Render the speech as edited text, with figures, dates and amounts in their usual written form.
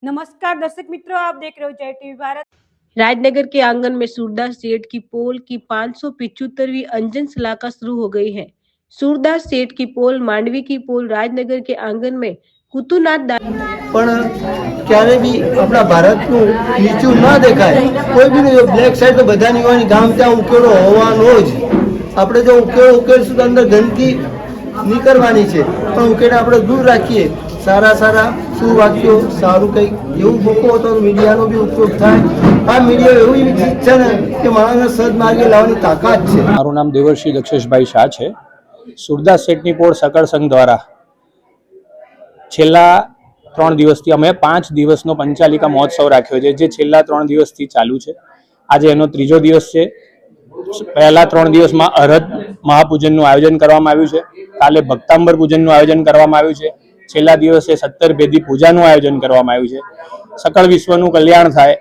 नमस्कार दर्शक मित्रों, आप देख रहे हो जय टीवी भारत। राजनगर के आंगन में सूरदास सेठ की पोल की 575वीं अंजन सलाका शुरू हो गई है। सूरदास सेठ की पोल मांडवी की पोल राजनगर के आंगन में कुतुनाथ પણ ક્યારે બી આપણા ભારતનું નીચું ના દેખાય। કોઈ બી બ્લેક સાઈડ તો બધાની હોય, ગામ ત્યાં ઉકેળો હોવાનો જ। આપણે જો ઉકેળશું તો અંદર ગંદકી નીકળવાની છે, પણ ઉકેળને આપણે દૂર રાખીએ। સારા સારા સુવાક્યો, સારું કંઈક એવું મૂકો તો મીડિયાનો બી ઉપયોગ થાય। આ મીડિયા એવી ચીજ છે ને કે માણસને સદમાર્ગે લાવવાની તાકાત છે। મારું નામ દેવર્ષી દક્ષેશભાઈ શાહ છે। સુરદાસ સેઠની પોળ સકળ સંઘ દ્વારા છેલ્લા 3 દિવસથી અમે 5 દિવસનો પંચાલિકા મહોત્સવ રાખ્યો છે, જે છેલ્લા 3 દિવસથી ચાલુ છે। આજે એનો 3જો દિવસ છે। પહેલા 3 દિવસમાં અરહદ મહાપૂજનનું આયોજન કરવામાં આવ્યું છે। કાલે ભક્તાંબર પૂજનનું આયોજન કરવામાં આવ્યું છે। છેલ્લા દિવસે 17 ભેદી પૂજાનું આયોજન કરવામાં આવ્યું છે। સકળ વિશ્વનું કલ્યાણ થાય